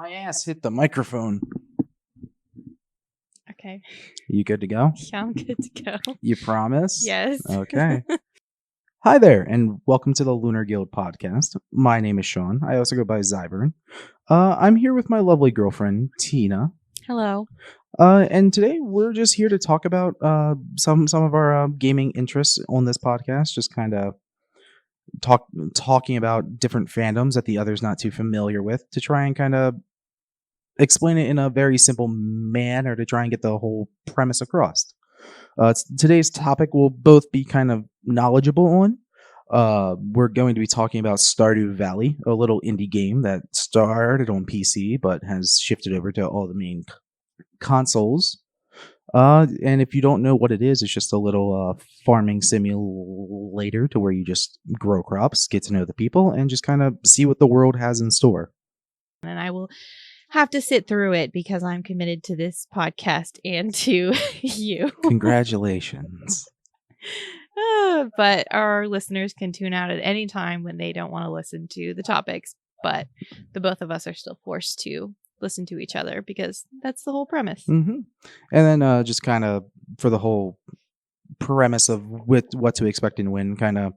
My ass hit the microphone. Okay. You good to go? Yeah, I'm good to go. You promise? Yes. Okay. Hi there, and welcome to the Lunar Guild podcast. My name is Sean. I also go by Zybern. I'm here with my lovely girlfriend, Tina. Hello. And today we're just here to talk about some of our gaming interests on this podcast. Just kind of talking about different fandoms that the other's not too familiar with, to try and kind of explain it in a very simple manner to try and get the whole premise across. Today's topic will both be kind of knowledgeable on. We're going to be talking about Stardew Valley, a little indie game that started on PC but has shifted over to all the main consoles. And if you don't know what it is, it's just a little farming simulator to where you just grow crops, get to know the people, and just kind of see what the world has in store. And I will have to sit through it because I'm committed to this podcast and to you. Congratulations. But our listeners can tune out at any time when they don't want to listen to the topics. But the both of us are still forced to listen to each other because that's the whole premise. Mm-hmm. And then just kind of for the whole premise of with what to expect and when, kind of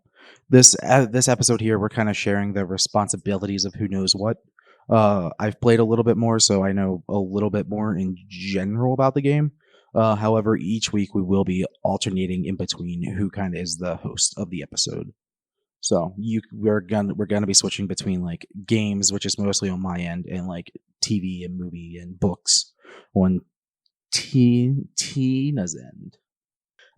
this episode here, we're kind of sharing the responsibilities of who knows what. I've played a little bit more, so I know a little bit more in general about the game. However, each week we will be alternating in between who kind of is the host of the episode. So we're gonna be switching between like games, which is mostly on my end, and like TV and movie and books on Tina's end.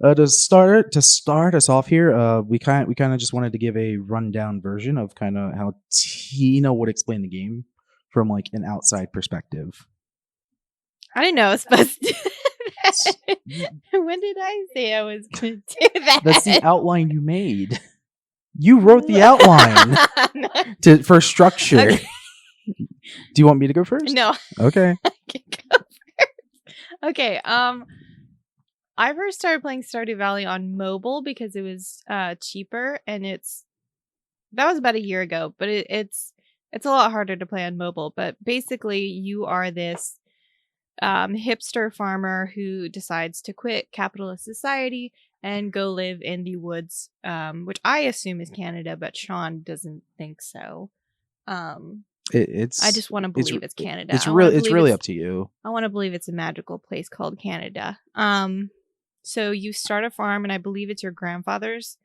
To start us off here, we kind of just wanted to give a rundown version of kind of how Tina would explain the game from like an outside perspective. I didn't know I was supposed to do that. When did I say I was going to do that? That's the outline you made. You wrote the outline for structure. Okay. Do you want me to go first? No. Okay. I can go first. Okay. I first started playing Stardew Valley on mobile because it was cheaper, and that was about a year ago. But it's a lot harder to play on mobile. But basically, you are this hipster farmer who decides to quit capitalist society and go live in the woods, which I assume is Canada, but Sean doesn't think so. I just want to believe it's Canada. It's really up to you. I want to believe it's a magical place called Canada. So you start a farm, and I believe it's your grandfather's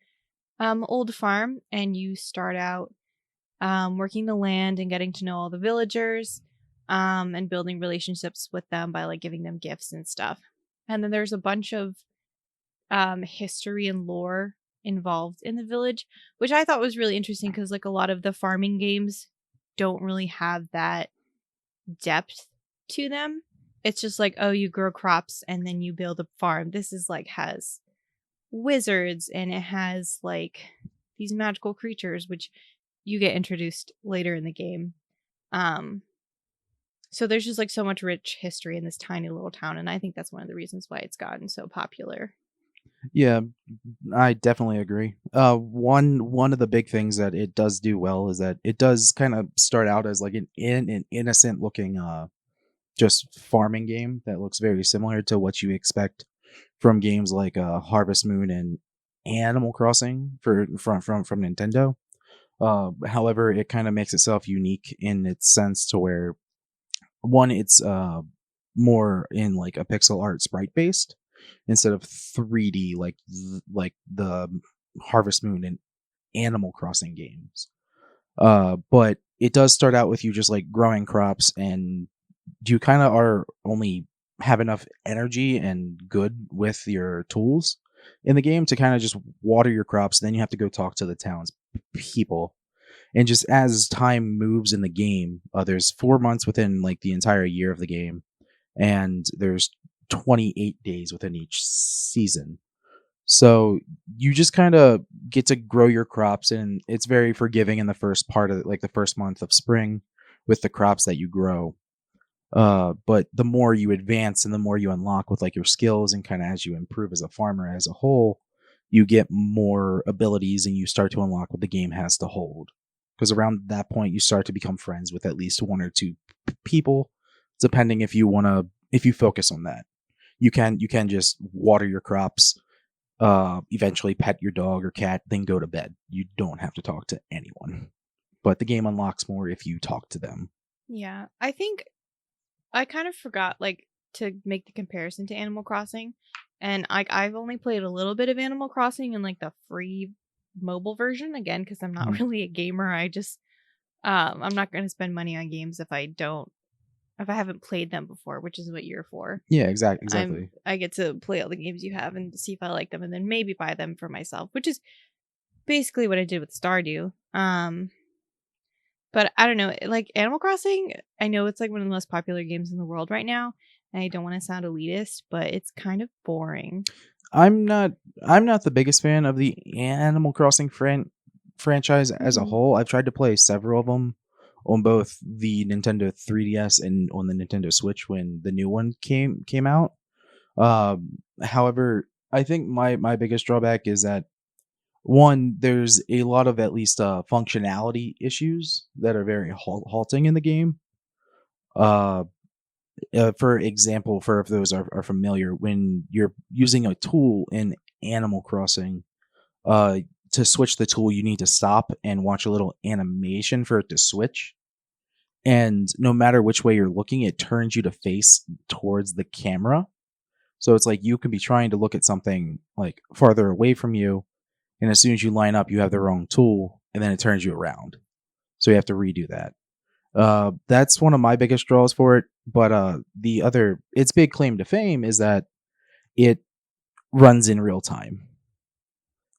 old farm, and you start out working the land and getting to know all the villagers, and building relationships with them by like giving them gifts and stuff. And then there's a bunch of history and lore involved in the village, which I thought was really interesting because like a lot of the farming games don't really have that depth to them. It's just like, oh, you grow crops and then you build a farm. This is like has wizards, and it has like these magical creatures which you get introduced later in the game. So there's just like so much rich history in this tiny little town, and I think that's one of the reasons why it's gotten so popular. Yeah, I definitely agree. One of the big things that it does do well is that it does kind of start out as like an innocent looking just farming game that looks very similar to what you expect from games like Harvest Moon and Animal Crossing from Nintendo. However, it kind of makes itself unique in its sense to where one, it's more in like a pixel art sprite based instead of 3D like the Harvest Moon and Animal Crossing games. But it does start out with you just like growing crops, and you kind of are only have enough energy and good with your tools in the game to kind of just water your crops. Then you have to go talk to the town's people. And just as time moves in the game, there's 4 months within like the entire year of the game, and there's 28 days within each season. So you just kind of get to grow your crops, and it's very forgiving in the first part of like the first month of spring with the crops that you grow. But the more you advance and the more you unlock with like your skills, and kind of as you improve as a farmer as a whole, you get more abilities and you start to unlock what the game has to hold. because around that point you start to become friends with at least one or two people, depending if you focus on that. You can just water your crops, eventually pet your dog or cat, then go to bed. You don't have to talk to anyone. But the game unlocks more if you talk to them. Yeah, I think I kind of forgot like to make the comparison to Animal Crossing, and I've only played a little bit of Animal Crossing in like the free mobile version again because I'm not Mhm. really a gamer. I just I'm not going to spend money on games if I haven't played them before, which is what you're for. Yeah, exactly. I get to play all the games you have and see if I like them and then maybe buy them for myself, which is basically what I did with Stardew. But I don't know, like Animal Crossing, I know it's like one of the most popular games in the world right now, and I don't want to sound elitist, but it's kind of boring. I'm not I'm not the biggest fan of the Animal Crossing franchise as a Hmm. whole. I've tried to play several of them on both the Nintendo 3DS and on the Nintendo Switch when the new one came out. However, I think my biggest drawback is that one, there's a lot of at least functionality issues that are very halting in the game. Uh, for example, for if those are familiar, when you're using a tool in Animal Crossing, uh, to switch the tool, you need to stop and watch a little animation for it to switch. And no matter which way you're looking, it turns you to face towards the camera. So it's like you could be trying to look at something like farther away from you, and as soon as you line up, you have the wrong tool, and then it turns you around. So you have to redo that. That's one of my biggest draws for it. But the other, its big claim to fame is that it runs in real time.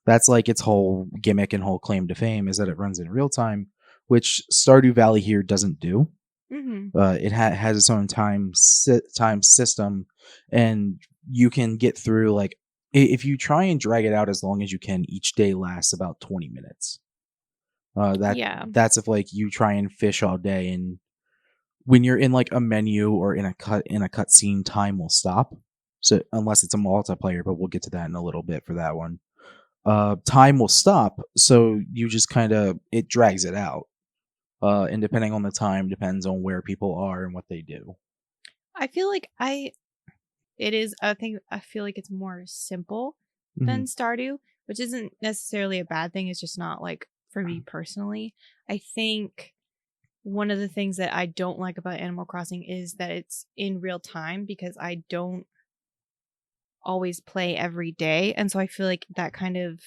That's like its whole gimmick and whole claim to fame is that it runs in real time, which Stardew Valley here doesn't do. Hmm. It has its own time system, and you can get through like if you try and drag it out as long as you can. Each day lasts about 20 minutes. Yeah. That's if like you try and fish all day, and when you're in like a menu or in a cutscene, time will stop. So unless it's a multiplayer, but we'll get to that in a little bit for that one. Time will stop, so you just kind of it drags it out. And depending on the time, depends on where people are and what they do. I feel like it is, I feel like it's more simple Hmm. than Stardew, which isn't necessarily a bad thing. It's just not like for me personally. I think one of the things that I don't like about Animal Crossing is that it's in real time because I don't always play every day. And so I feel like that kind of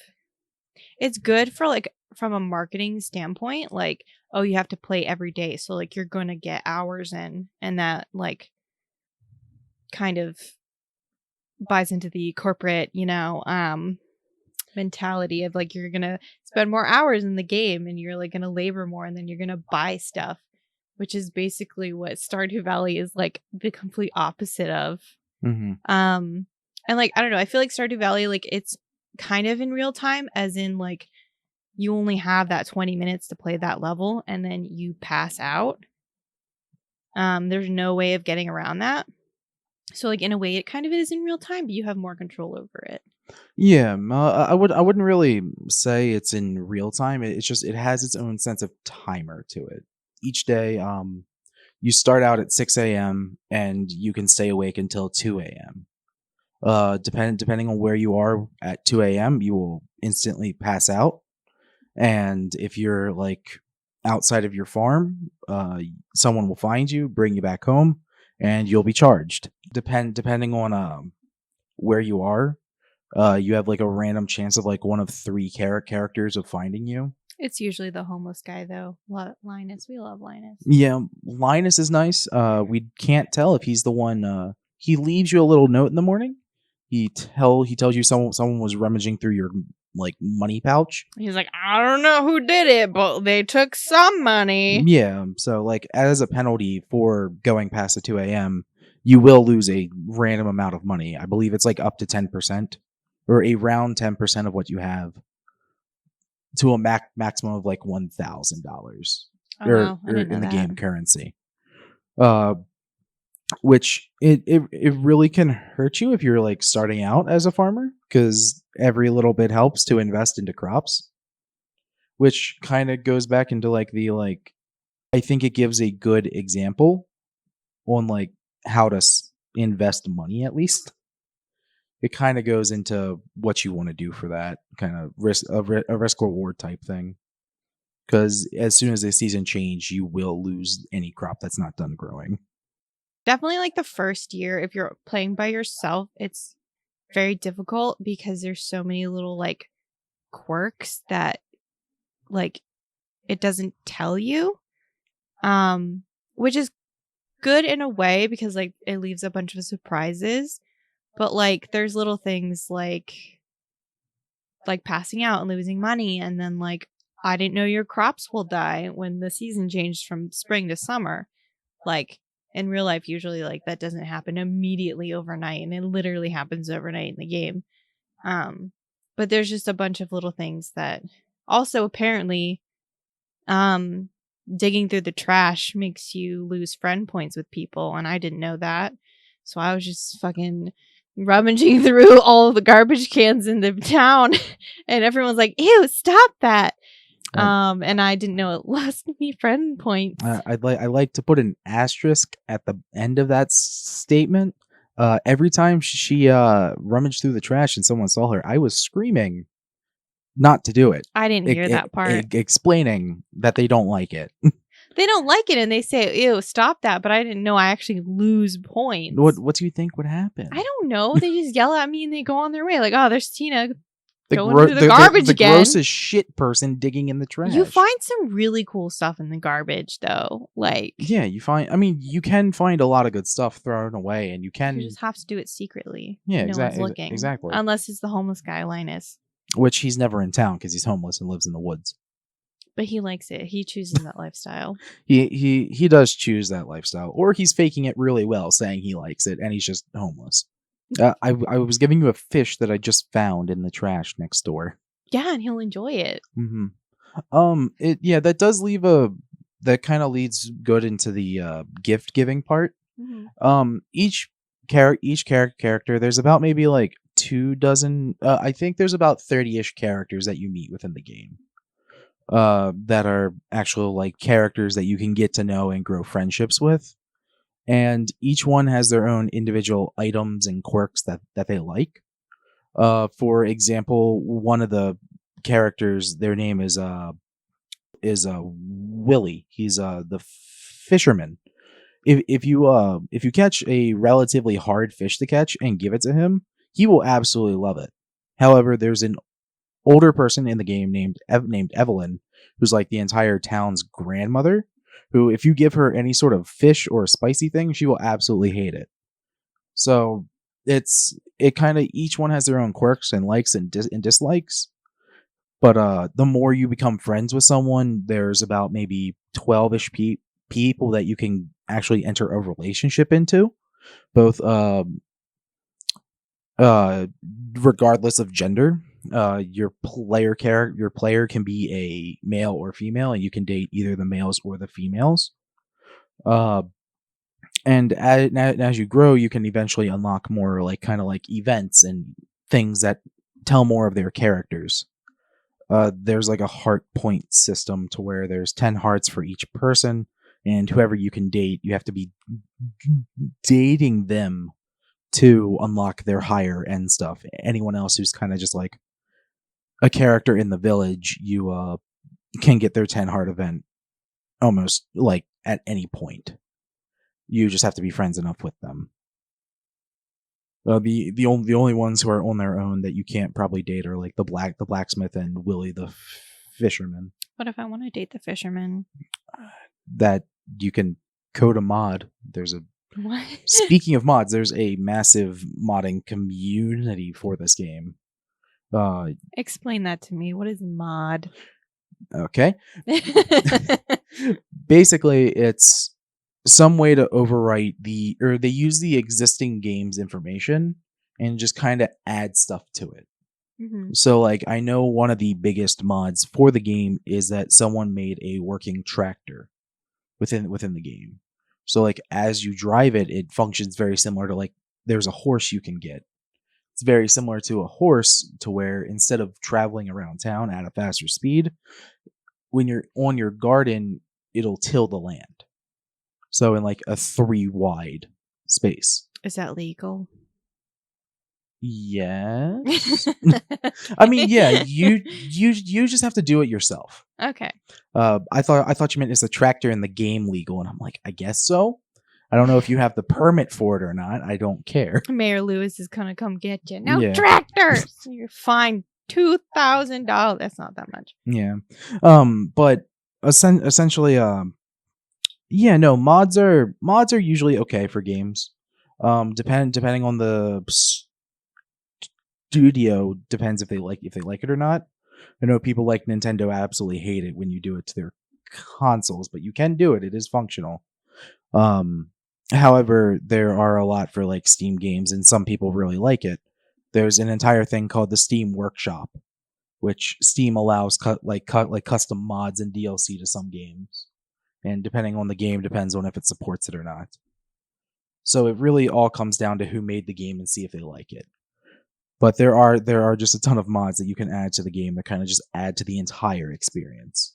it's good for like from a marketing standpoint, like, oh, you have to play every day. So like you're gonna get hours in and that like kind of buys into the corporate, mentality of like you're gonna spend more hours in the game and you're like gonna labor more and then you're gonna buy stuff, which is basically what Stardew Valley is like the complete opposite of. Hmm. Um and like I don't know, I feel like Stardew Valley like it's kind of in real time as in like you only have that 20 minutes to play that level and then you pass out. There's no way of getting around that. So like in a way it kind of is in real time, but you have more control over it. Yeah, I wouldn't really say it's in real time. It's just it has its own sense of timer to it. Each day, you start out at 6 a.m. and you can stay awake until 2 a.m. Depending on where you are at 2 a.m., you will instantly pass out. And if you're like outside of your farm, someone will find you, bring you back home, and you'll be charged. Depending on where you are, you have like a random chance of like one of three characters of finding you. It's usually the homeless guy though. Linus. We love Linus. Yeah, Linus is nice. We can't tell if he's the one. He leaves you a little note in the morning. He tells you someone was rummaging through your like money pouch. He's like, I don't know who did it, but they took some money. Yeah, so like as a penalty for going past the 2 a.m., you will lose a random amount of money. I believe it's like up to 10% or around 10% of what you have to a maximum of like $1,000 Oh wow, I or didn't know in the that. game currency. Uh, which it really can hurt you if you're like starting out as a farmer because every little bit helps to invest into crops. which kind of goes back into like the like I think it gives a good example on like how to invest money at least. It kind of goes into what you want to do for that kind of risk reward type thing. Because as soon as the season change, you will lose any crop that's not done growing. Definitely like the first year, if you're playing by yourself, it's very difficult because there's so many little like quirks that like it doesn't tell you. Which is good in a way because like it leaves a bunch of surprises. But like there's little things like passing out and losing money, and then like I didn't know your crops will die when the season changed from spring to summer. Like in real life, usually like that doesn't happen immediately overnight, and it literally happens overnight in the game. But there's just a bunch of little things that also apparently digging through the trash makes you lose friend points with people, and I didn't know that. So I was just fucking rummaging through all of the garbage cans in the town and everyone's like, ew, stop that. And I didn't know it lost me friend points. I like to put an asterisk at the end of that statement. Every time she rummaged through the trash and someone saw her, I was screaming not to do it. I didn't hear that part. Explaining that they don't like it. They don't like it and they say, ew, stop that. But I didn't know I actually lose points. What do you think would happen? I don't know. They just yell at me and they go on their way. Like, oh, there's Tina going through the garbage again. The grossest shit person digging in the trash. You find some really cool stuff in the garbage, though. Like, yeah, you can find a lot of good stuff thrown away, and you just have to do it secretly. Yeah, exactly. No one's looking. Exactly. Unless it's the homeless guy, Linus. Which he's never in town because he's homeless and lives in the woods. But he likes it. He chooses that lifestyle. He does choose that lifestyle, or he's faking it really well, saying he likes it, and he's just homeless. I was giving you a fish that I just found in the trash next door. Yeah, and he'll enjoy it. Mm-hmm. That does leave that kind of leads good into the gift giving part. Mm-hmm. Each character, there's about maybe like 24. I think there's about 30-ish characters that you meet within the game. That are actual like characters that you can get to know and grow friendships with. And each one has their own individual items and quirks that they like. For example, one of the characters, their name is Willie. He's the fisherman. If you catch a relatively hard fish to catch and give it to him, he will absolutely love it. However, there's an older person in the game named Evelyn, who's like the entire town's grandmother, who if you give her any sort of fish or spicy thing, she will absolutely hate it. So it kind of, each one has their own quirks and likes and dislikes. But the more you become friends with someone, there's about maybe 12-ish people that you can actually enter a relationship into, both regardless of gender. Your player can be a male or female, and you can date either the males or the females. And as you grow, you can eventually unlock more like kind of like events and things that tell more of their characters. There's like a heart point system to where there's 10 hearts for each person, and whoever you can date, you have to be dating them to unlock their higher end stuff. Anyone else who's kind of just like a character in the village, you can get their 10 heart event almost like at any point. You just have to be friends enough with them. The only ones who are on their own that you can't probably date are like the blacksmith and Willie the fisherman. What if I want to date the fisherman? That you can code a mod. There's a what? Speaking of mods, there's a massive modding community for this game. Explain that to me. What is mod? Okay. Basically, it's some way to overwrite they use the existing game's information and just kind of add stuff to it. Mm-hmm. So, like, I know one of the biggest mods for the game is that someone made a working tractor within the game. So, like, as you drive it, it functions very similar to, like, there's a horse you can get It's very similar to a horse, to where instead of traveling around town at a faster speed, when you're on your garden, it'll till the land. So in like a 3 wide space. Is that legal? Yes. I mean, yeah, you just have to do it yourself. Okay. I thought you meant is the tractor in the game legal, and I'm like, I guess so. I don't know if you have the permit for it or not. I don't care. Mayor Lewis is gonna come get you. No Yeah. tractors. You're fined $2,000. That's not that much. Yeah. But essentially, yeah, no, mods are usually okay for games. Depending on the studio, depends if they like it or not. I know people like Nintendo absolutely hate it when you do it to their consoles, but you can do it. It is functional. However, there are a lot for like Steam games, and some people really like it. There's an entire thing called the Steam Workshop, which Steam allows custom mods and DLC to some games, and depending on the game, depends on if it supports it or not. So it really all comes down to who made the game and see if they like it. But there are just a ton of mods that you can add to the game that kind of just add to the entire experience.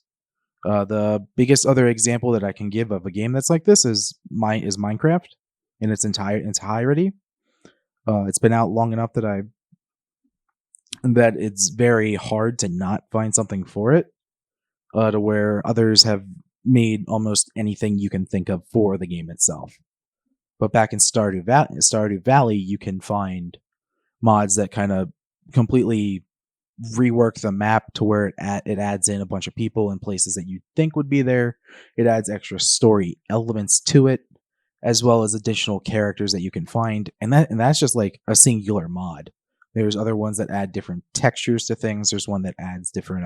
The biggest other example that I can give of a game that's like this is Minecraft in its entirety. It's been out long enough that it's very hard to not find something for it. To where others have made almost anything you can think of for the game itself. But back in Stardew Valley, you can find mods that kind of completely rework the map to where it adds in a bunch of people and places that you think would be there. It adds extra story elements to it, as well as additional characters that you can find, and that's just like a singular mod. There's other ones that add different textures to things. There's one that adds different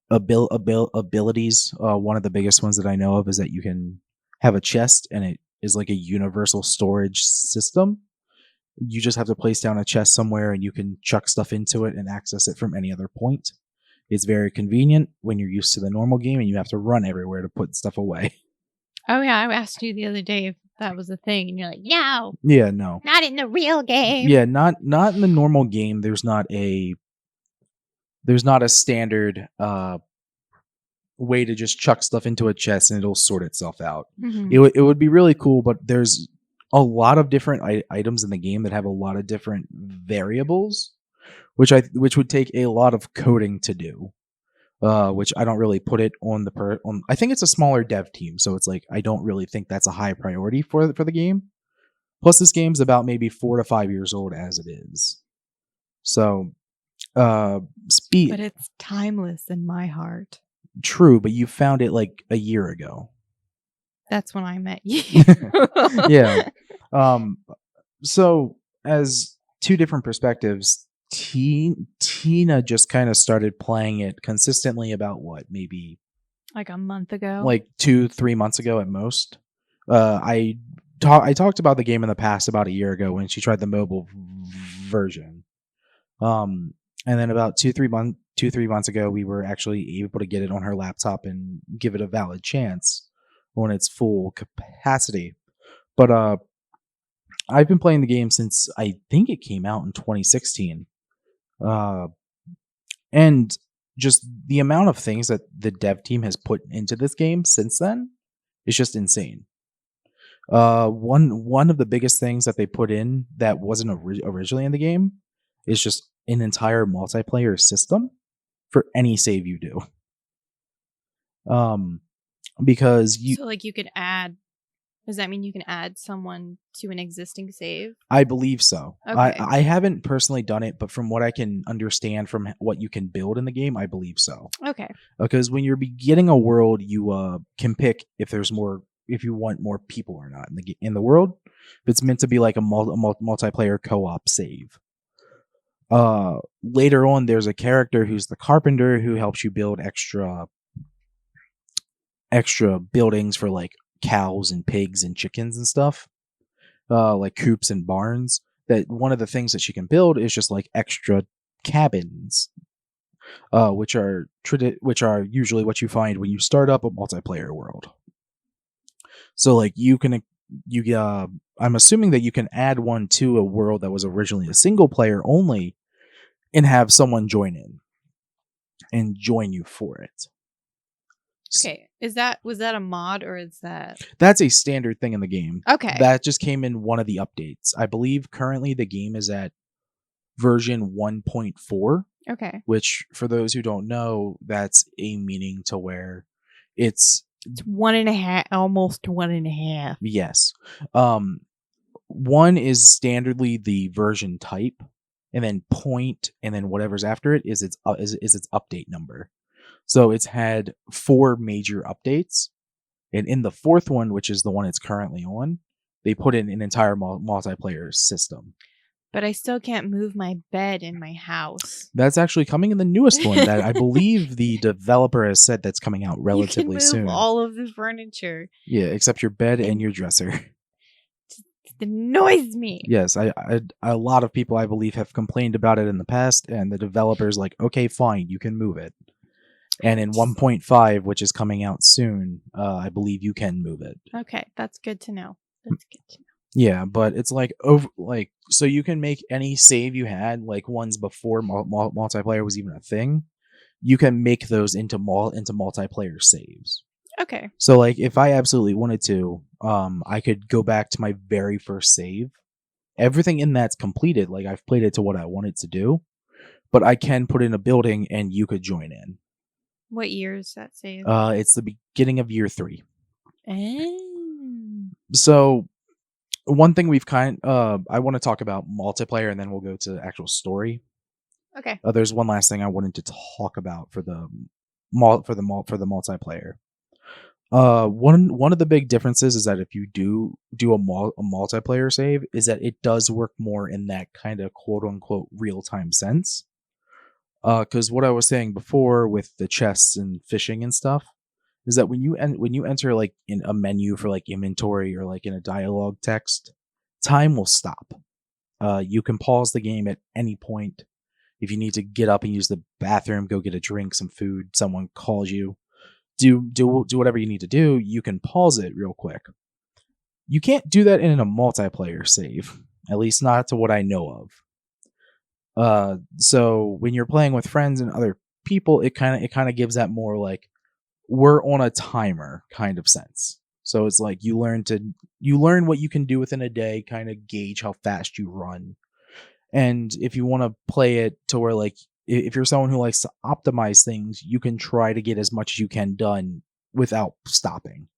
abilities. One of the biggest ones that I know of is that you can have a chest, and it is like a universal storage system. You just have to place down a chest somewhere and you can chuck stuff into it and access it from any other point. It's very convenient when you're used to the normal game and you have to run everywhere to put stuff away. Oh yeah, I asked you the other day if that was a thing, and you're like, no. Yeah, no. Not in the real game. Yeah, not in the normal game. There's not a standard way to just chuck stuff into a chest and it'll sort itself out. Mm-hmm. It would be really cool, but there's a lot of different items in the game that have a lot of different variables, which would take a lot of coding to do. Which I don't really put it on I think it's a smaller dev team, so it's like I don't really think that's a high priority for the game. Plus, this game's about maybe 4 to 5 years old as it is. So, speed. But it's timeless in my heart. True, but you found it like a year ago. That's when I met you. Yeah. So as two different perspectives, Tina just kind of started playing it consistently about what, maybe like a month ago, like 2-3 months ago at most. I talked about the game in the past about a year ago when she tried the mobile version. And then about 2-3 months ago, we were actually able to get it on her laptop and give it a valid chance on its full capacity. But I've been playing the game since I think it came out in 2016. And just the amount of things that the dev team has put into this game since then is just insane. One of the biggest things that they put in that wasn't originally in the game is just an entire multiplayer system for any save you do. Because so like you could add. Does that mean you can add someone to an existing save? I believe so. Okay. I haven't personally done it, but from what I can understand from what you can build in the game, I believe so. Okay. Because when you're beginning a world, you can pick if you want more people or not in the world. If it's meant to be like a multiplayer co-op save. Later on, there's a character who's the carpenter who helps you build extra buildings for like cows and pigs and chickens and stuff, like coops and barns. That one of the things that she can build is just like extra cabins, which are usually what you find when you start up a multiplayer world. So like you can I'm assuming that you can add one to a world that was originally a single player only, and have someone join in and join you for it. Okay. Was that a mod or is that? That's a standard thing in the game. Okay. That just came in one of the updates. I believe currently the game is at version 1.4. Okay. Which, for those who don't know, that's a meaning to where it's 1.5, almost 1.5. Yes. 1 is standardly the version type, and then point, and then whatever's after it is its update number. So it's had 4 major updates, and in the 4th one, which is the one it's currently on, they put in an entire multiplayer system. But I still can't move my bed in my house. That's actually coming in the newest one that I believe the developer has said that's coming out relatively soon. You can move all of the furniture. Yeah, except your bed and your dresser. It annoys me. Yes, a lot of people, I believe, have complained about it in the past, and the developer's like, okay, fine, you can move it. And in 1.5, which is coming out soon, I believe you can move it. Okay, that's good to know. That's good to know. Yeah, but it's like so you can make any save you had, like ones before multiplayer was even a thing. You can make those into multiplayer saves. Okay. So like if I absolutely wanted to, I could go back to my very first save. Everything in that's completed. Like I've played it to what I wanted to do, but I can put in a building and you could join in. What year is that save? It's the beginning of year 3. Oh. So one thing I want to talk about multiplayer, and then we'll go to actual story. Okay. There's one last thing I wanted to talk about for the multiplayer. One of the big differences is that if you do a multiplayer save, is that it does work more in that kind of quote unquote real time sense. Because what I was saying before with the chests and fishing and stuff is that when you enter like in a menu for like inventory or like in a dialogue text, time will stop. You can pause the game at any point. If you need to get up and use the bathroom, go get a drink, some food, someone calls you, do whatever you need to do, you can pause it real quick. You can't do that in a multiplayer save, at least not to what I know of. So when you're playing with friends and other people, it kind of gives that more like we're on a timer kind of sense. So it's like you learn what you can do within a day, kind of gauge how fast you run. And if you want to play it to where like if you're someone who likes to optimize things, you can try to get as much as you can done without stopping.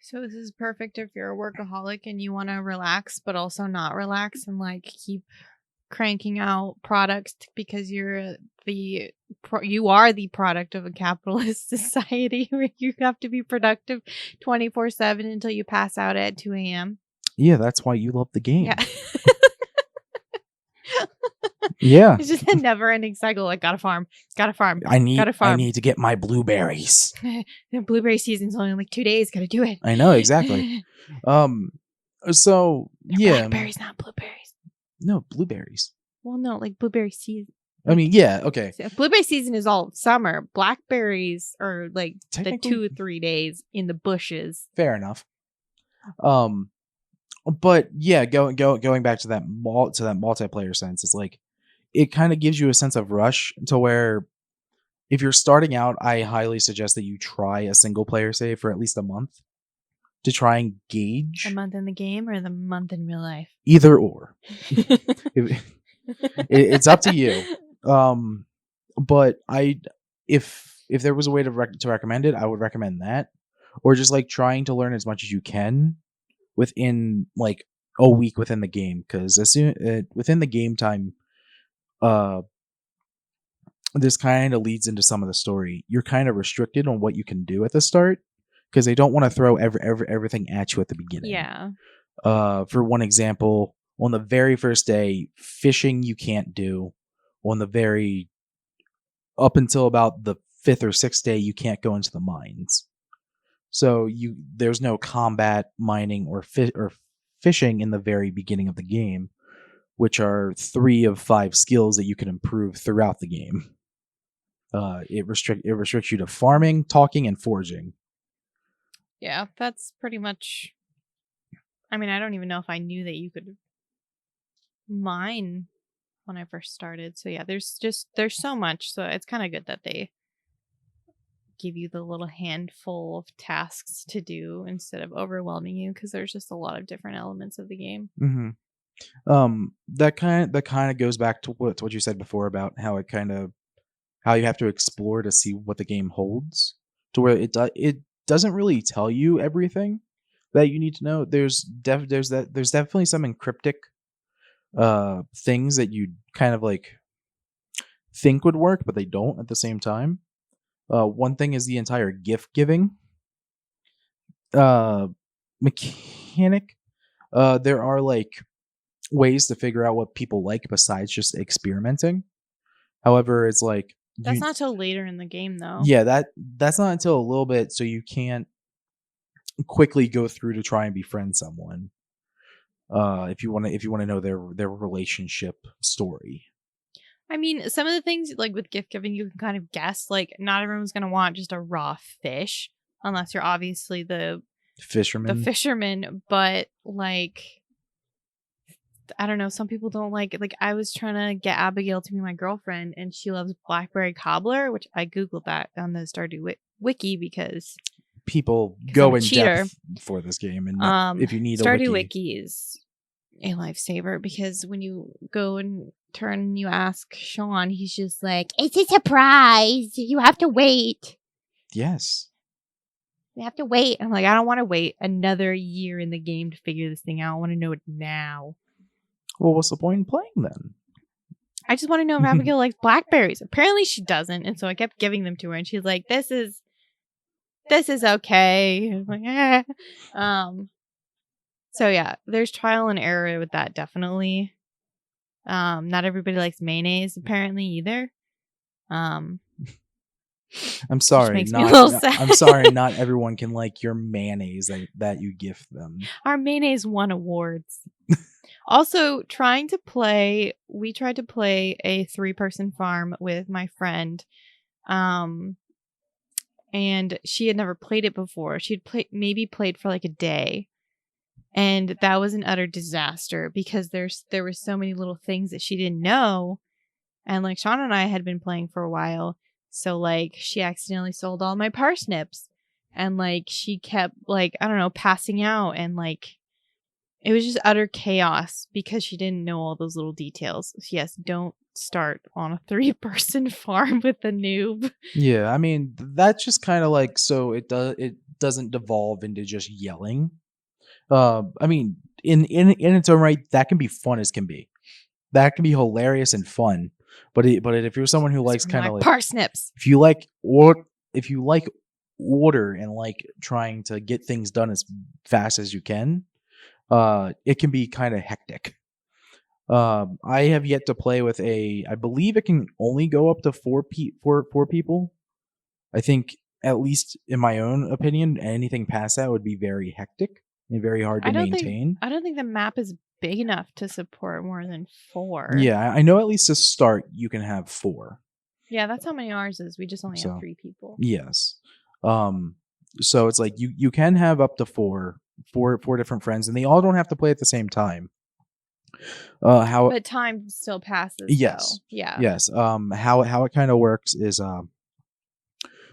So this is perfect if you're a workaholic and you want to relax, but also not relax and like keep cranking out products because you are the product of a capitalist society where you have to be productive 24/7 until you pass out at 2 a.m. Yeah, that's why you love the game. Yeah. Yeah. It's just a never-ending cycle. Like, gotta farm. I need to get my blueberries. The blueberry season's only like 2 days. Gotta do it. I know, exactly. So yeah, blackberries, not blueberries. No, blueberries. Well, no, like blueberry season. I mean, yeah, okay. Blueberry season is all summer. Blackberries are like the 2 or 3 days in the bushes. Fair enough. But yeah, going back to that multiplayer sense, it's like it kind of gives you a sense of rush to where if you're starting out, I highly suggest that you try a single player save for at least a month to try and gauge. A month in the game or the month in real life? Either or. It's up to you. But if there was a way to recommend it, I would recommend that, or just like trying to learn as much as you can within like a week within the game, because as soon within the game time, this kind of leads into some of the story. You're kind of restricted on what you can do at the start because they don't want to throw everything at you at the beginning. Yeah. For one example, on the very first day, fishing you can't do. On the very up until about the 5th or 6th day, you can't go into the mines. So there's no combat, mining, or fishing in the very beginning of the game, which are 3 of 5 skills that you can improve throughout the game. It restricts you to farming, talking, and foraging. Yeah, that's pretty much I mean, I don't even know if I knew that you could mine when I first started. So yeah, there's so much. So it's kind of good that they give you the little handful of tasks to do instead of overwhelming you, because there's just a lot of different elements of the game. Hmm. That kind of goes back to what you said before about how how you have to explore to see what the game holds, to where it doesn't really tell you everything that you need to know. There's definitely some encryptic things that you kind of like think would work, but they don't at the same time. One thing is the entire gift giving uh mechanic. There are like ways to figure out what people like besides just experimenting. However, it's like That's you not till later in the game, though. yeah, that's not until a little bit, so you can't quickly go through to try and befriend someone. If you want to know their relationship story. I mean, some of the things like with gift giving, you can kind of guess. Like, not everyone's gonna want just a raw fish, unless you're obviously the Fisherman. fisherman. But like, I don't know. Some people don't like. Like, I was trying to get Abigail to be my girlfriend, and she loves blackberry cobbler, which I googled that on the Stardew wiki because People I'm go a in cheater. depth for this game, and if you need a Stardew wiki, wiki is a lifesaver because when you go and turn and you ask Sean, he's just like, "It's a surprise. You have to wait. yes. You have to wait." I'm like, I don't want to wait another year in the game to figure this thing out. I want to know it now. Well, what's the point in playing then? I just want to know if Abigail likes blackberries. Apparently she doesn't, and so I kept giving them to her, and she's like, "This is okay." I'm like, eh. So yeah, there's trial and error with that, definitely. Not everybody likes mayonnaise apparently either. Um, I'm sorry, makes me a little sad. I'm sorry, not everyone can like your mayonnaise that you gift them. Our mayonnaise won awards. Also, we tried to play a 3-person farm with my friend. And she had never played it before. Maybe played for like a day. And that was an utter disaster because there were so many little things that she didn't know. And like Sean and I had been playing for a while. So like she accidentally sold all my parsnips. And like she kept like, I don't know, passing out, and like it was just utter chaos because she didn't know all those little details. So yes, don't start on a 3-person farm with a noob. Yeah, I mean that's just kind of like, so it doesn't devolve into just yelling. I mean, in its own right, that can be fun as can be. That can be hilarious and fun. But if you're someone who likes kind of like parsnips, if you like order and like trying to get things done as fast as you can, it can be kind of hectic. I have yet to play with I believe it can only go up to four people. I think, at least in my own opinion, anything past that would be very hectic and very hard to maintain. I don't think the map is big enough to support more than 4. Yeah, I know at least to start you can have 4. Yeah, that's how many ours is. We just only have 3 people. Yes. So it's like you can have up to four different friends, and they all don't have to play at the same time. But time still passes. Yes. Though. Yeah. Yes. How it kind of works is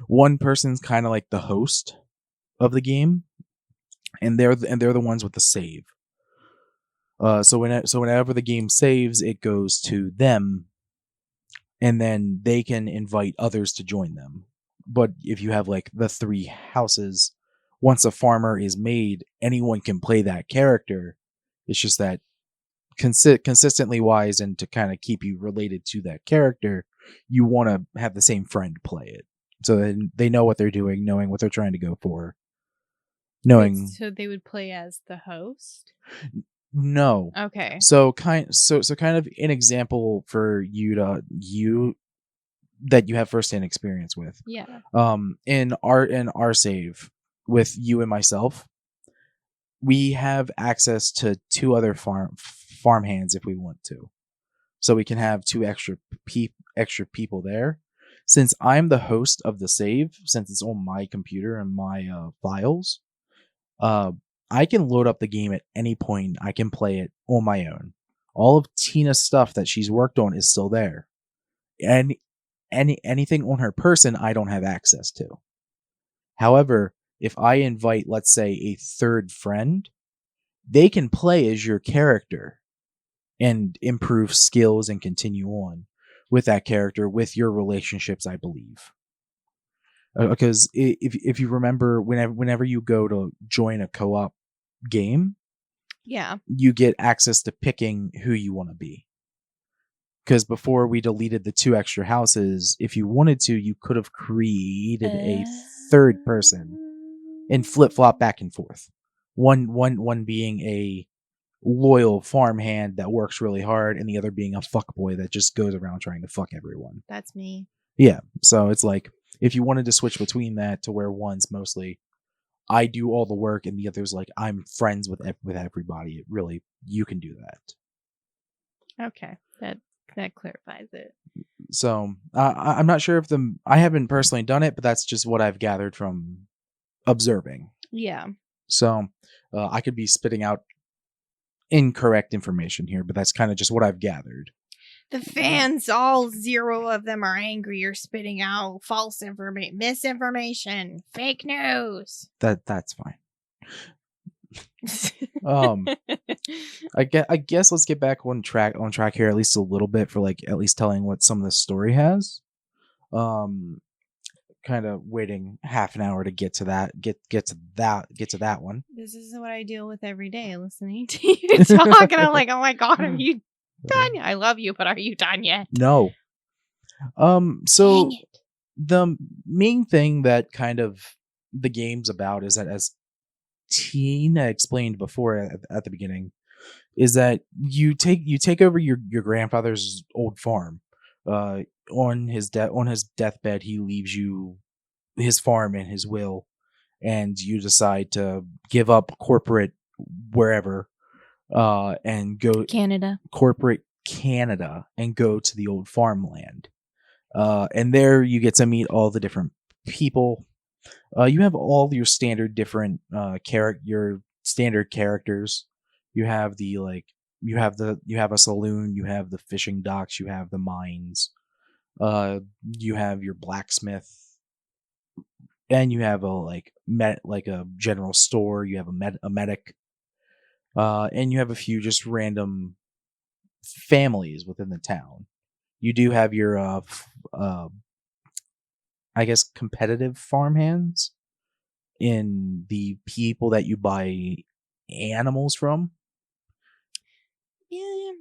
one person's kind of like the host of the game, and they're the ones with the save. So whenever the game saves, it goes to them, and then they can invite others to join them. But if you have like the 3 houses, once a farmer is made, anyone can play that character. It's just that consistently wise, and to kind of keep you related to that character, you want to have the same friend play it, so that they know what they're doing, knowing what they're trying to go for. Knowing. So they would play as the host? No. Okay. So kind of an example for you that you have firsthand experience with. Yeah. In our save with you and myself, we have access to 2 other farm hands if we want to. So we can have 2 extra people there. Since I'm the host of the save, since it's on my computer and my files, I can load up the game at any point. I can play it on my own. All of Tina's stuff that she's worked on is still there. And anything on her person I don't have access to. However, if I invite, let's say, a third friend, they can play as your character and improve skills and continue on with that character, with your relationships, I believe. Because if you remember, whenever you go to join a co-op game, Yeah. you get access to picking who you want to be. Because before we deleted the 2 extra houses, if you wanted to, you could have created a third person and flip-flop back and forth. One being a loyal farmhand that works really hard, and the other being a fuckboy that just goes around trying to fuck everyone. That's me. Yeah, so it's like, if you wanted to switch between that to where one's mostly I do all the work and the other's like I'm friends with everybody, it really, you can do that. Okay, that clarifies it. So I'm not sure if I haven't personally done it, but that's just what I've gathered from observing. Yeah. So I could be spitting out incorrect information here, but that's kind of just what I've gathered. The fans, all 0 of them, are angry. You're spitting out false information, misinformation, fake news. That's fine. I guess let's get back on track here at least a little bit, for like at least telling what some of the story has. Kind of waiting half an hour to get to that one. This is what I deal with every day, listening to you talk, and I'm like, oh my god, are you done? I love you, but are you done yet? No. So Dang it. the main thing that kind of the game's about is that, as Tina explained before at the beginning, is that you take over your grandfather's old farm. On his deathbed, he leaves you his farm and his will, and you decide to give up corporate wherever, and go corporate Canada and go to the old farmland. And there you get to meet all the different people. You have all your standard different your standard characters. You have you have a saloon, you have the fishing docks, you have the mines, you have your blacksmith, and you have a general store, you have a medic, and you have a few just random families within the town. You do have your I guess competitive farmhands in the people that you buy animals from. Yeah.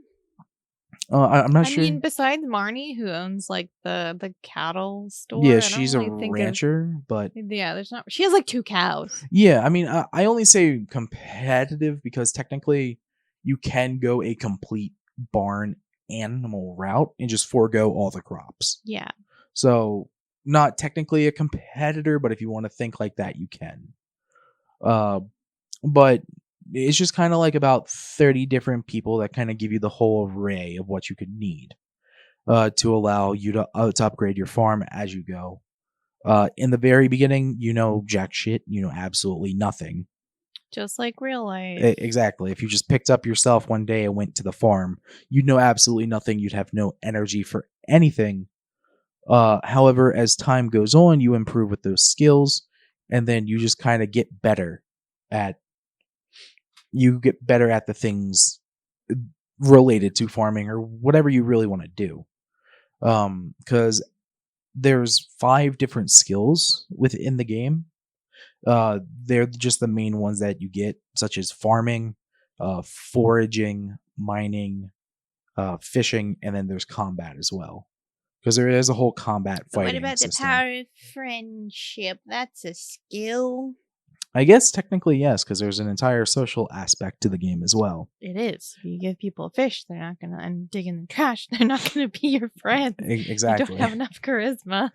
I'm not sure. I mean, besides Marnie, who owns like the cattle store. Yeah, I she's don't a really think rancher, but yeah, there's not. She has like 2 cows. yeah, I mean, I only say competitive because technically you can go a complete barn animal route and just forego all the crops. Yeah. So not technically a competitor, but if you want to think like that, you can. But it's just kind of like about 30 different people that kind of give you the whole array of what you could need to allow you to upgrade your farm as you go. In the very beginning, you know jack shit, you know absolutely nothing. Just like real life. Exactly. If you just picked up yourself one day and went to the farm, you'd know absolutely nothing. You'd have no energy for anything. However, as time goes on, you improve with those skills, and then you just kind of get better at the things related to farming or whatever you really want to do. Because there's 5 different skills within the game. They're just the main ones that you get, such as farming, foraging, mining, fishing, and then there's combat as well. Because there is a whole combat fighting What about system. the power of friendship? That's a skill. I guess technically yes, because there's an entire social aspect to the game as well. It is. If you give people a fish, they're not gonna, and dig in the trash, they're not gonna be your friends. Exactly. You don't have enough charisma.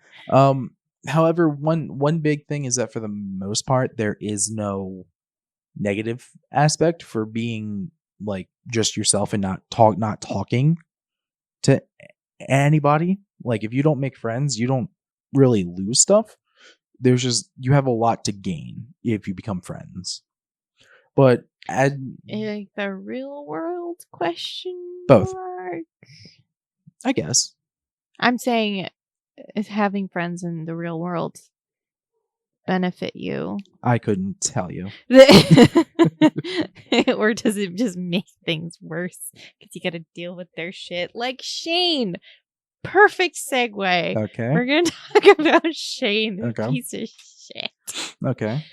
However, one big thing is that for the most part, there is no negative aspect for being like just yourself and not talking to anybody. Like if you don't make friends, you don't really lose stuff. There's just, you have a lot to gain if you become friends. But Like the real world question Both. mark? I guess. I'm saying, is having friends in the real world benefit you? I couldn't tell you. Or does it just make things worse because you got to deal with their shit? Like Shane. Perfect segue. Okay. We're going to talk about Shane, the Okay. piece of shit. Okay.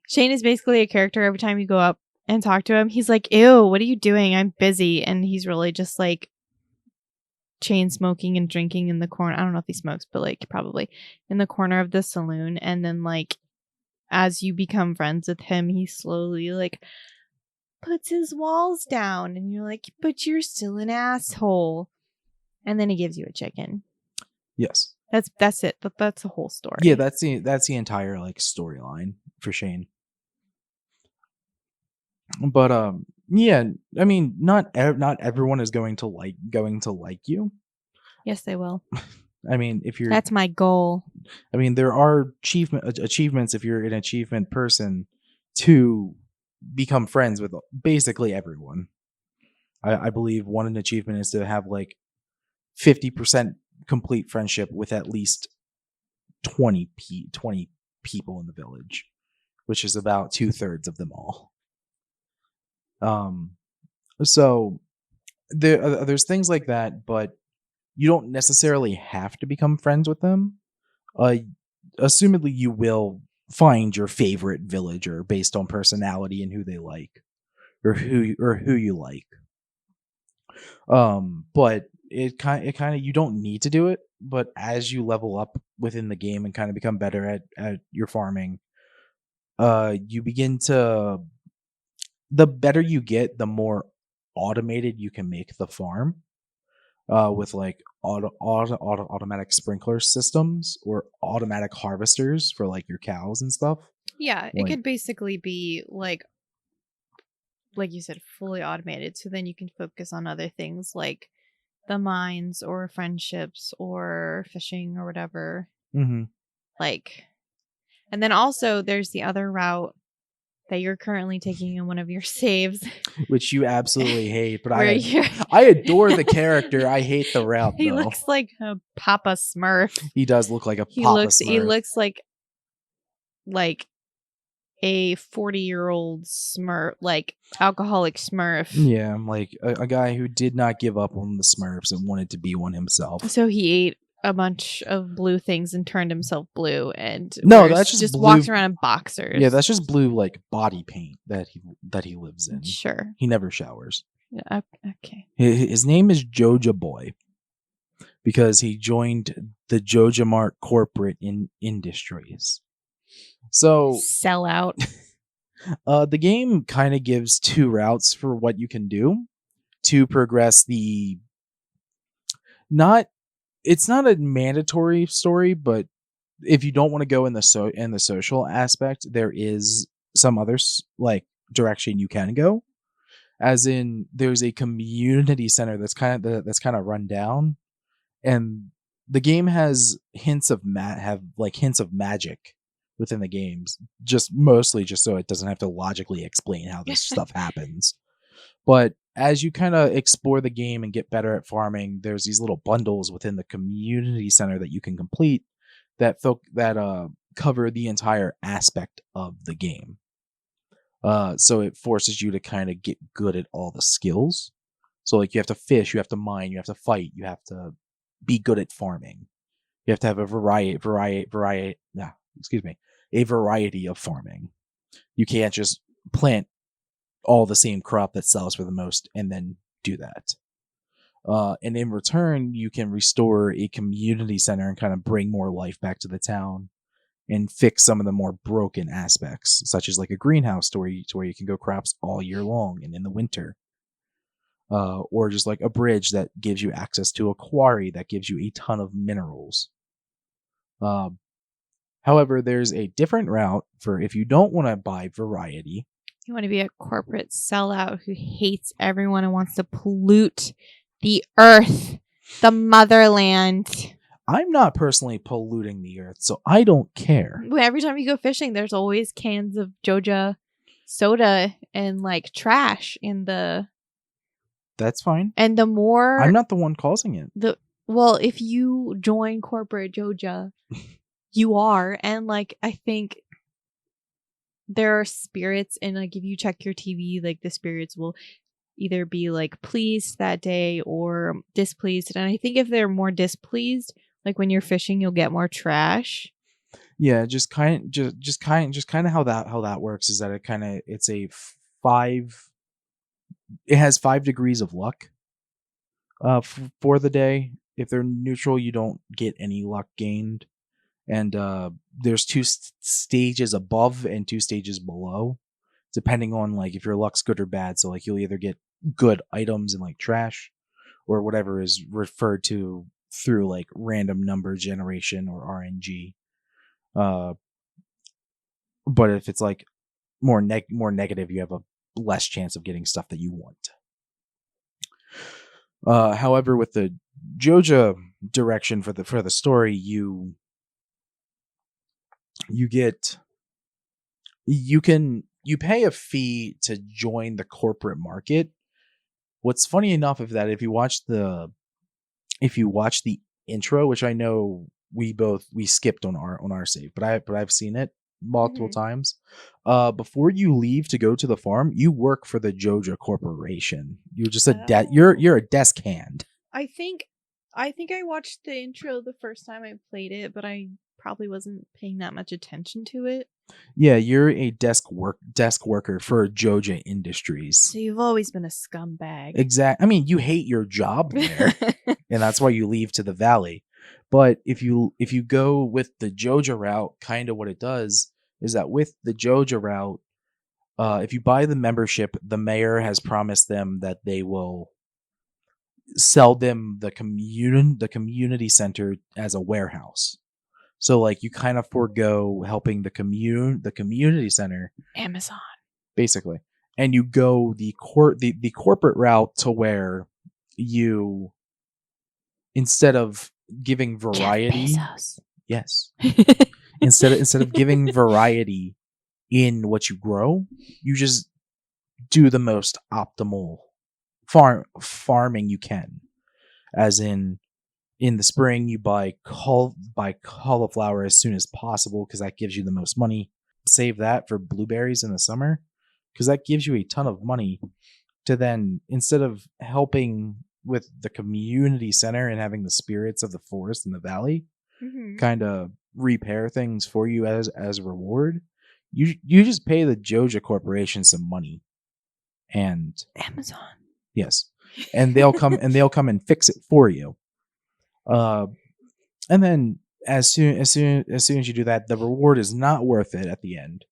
Shane is basically a character. Every time you go up and talk to him, he's like, ew, what are you doing? I'm busy. And he's really just like chain smoking and drinking in the corner. I don't know if he smokes, but like probably in the corner of the saloon. And then like as you become friends with him, he slowly like puts his walls down and you're like, but you're still an asshole. And then he gives you a chicken. Yes. That's it. That's the whole story. Yeah, that's the entire like storyline for Shane. But yeah, I mean, not everyone is going to like you. Yes, they will. I mean, if you're That's my goal. I mean, there are achievements if you're an achievement person to become friends with basically everyone. I believe one achievement is to have like 50% complete friendship with at least 20 people in the village, which is about 2/3 of them all. So there's things like that, but you don't necessarily have to become friends with them. Assumedly, you will find your favorite villager based on personality and who they like, or who you like. But it kind of you don't need to do it. But as you level up within the game and kind of become better at your farming, you begin to. The better you get, the more automated you can make the farm. With like automatic sprinkler systems or automatic harvesters for like your cows and stuff. Yeah, it could basically be like you said, fully automated. So then you can focus on other things like the mines or friendships or fishing or whatever. Mm-hmm. Like, and then also there's the other route that you're currently taking in one of your saves, which you absolutely hate. But I adore the character. I hate the route. He though. looks like a Papa Smurf. He does look like a He Papa looks. Smurf. He looks like a 40-year-old Smurf, like alcoholic Smurf. Yeah, like a guy who did not give up on the Smurfs and wanted to be one himself. So he ate a bunch of blue things and turned himself blue, and that's just blue. Walks around in boxers. Yeah, that's just blue like body paint that he lives in. Sure, he never showers. Yeah, okay. His name is Joja Boy because he joined the Joja Mart corporate industries. So sell out. The game kind of gives two routes for what you can do to progress the. It's not a mandatory story, but if you don't want to go in the social aspect, there is some other like direction you can go. As in, there's a community center that's kind of run down, and the game has hints of magic within the games, mostly so it doesn't have to logically explain how this stuff happens. But as you kind of explore the game and get better at farming, there's these little bundles within the community center that you can complete that cover the entire aspect of the game. So it forces you to kind of get good at all the skills. So like you have to fish, you have to mine, you have to fight, you have to be good at farming. You have to have a variety of farming. You can't just plant all the same crop that sells for the most and then do that. And in return, you can restore a community center and kind of bring more life back to the town and fix some of the more broken aspects, such as like a greenhouse to where you can grow crops all year long and in the winter. Or just like a bridge that gives you access to a quarry that gives you a ton of minerals. However, there's a different route for if you don't want to buy variety. You want to be a corporate sellout who hates everyone and wants to pollute the earth, the motherland. I'm not personally polluting the earth, so I don't care. Every time you go fishing, there's always cans of Joja soda and like trash in the. That's fine. And the more I'm not the one causing it. if you join corporate Joja, you are, and like I think there are spirits, and like if you check your TV, like the spirits will either be like pleased that day or displeased. And I think if they're more displeased, like when you're fishing, you'll get more trash. Yeah, just kind of how that works is that it's a 5. It has 5 degrees of luck for the day. If they're neutral, you don't get any luck gained. And there's 2 stages above and 2 stages below, depending on like if your luck's good or bad. So like you'll either get good items and like trash, or whatever is referred to through like random number generation or RNG. But if it's like more negative, you have a less chance of getting stuff that you want. However, with the Joja direction for the story, you pay a fee to join the corporate market. What's funny enough is that if you watch the intro, which I know we skipped on our save, but I've seen it multiple times. Before you leave to go to the farm, you work for the Joja Corporation. You're just you're a desk hand. I think I watched the intro the first time I played it, but I probably wasn't paying that much attention to it. Yeah, you're a desk worker for Joja Industries. So you've always been a scumbag. Exactly. I mean, you hate your job there, and that's why you leave to the valley. But if you go with the Joja route, kind of what it does is that with the Joja route, if you buy the membership, the mayor has promised them that they will sell them the community center as a warehouse. So like you kind of forego helping the community center, Amazon, basically, and you go the corporate route to where you, instead of giving variety, Jeff Bezos. Yes, instead of giving variety in what you grow, you just do the most optimal farming you can, as in the spring, you buy cauliflower as soon as possible because that gives you the most money. Save that for blueberries in the summer because that gives you a ton of money to then, instead of helping with the community center and having the spirits of the forest and the valley kind of repair things for you as a reward, you just pay the Joja Corporation some money, and Amazon. Yes, and they'll come and fix it for you. And then as soon as you do that, the reward is not worth it at the end.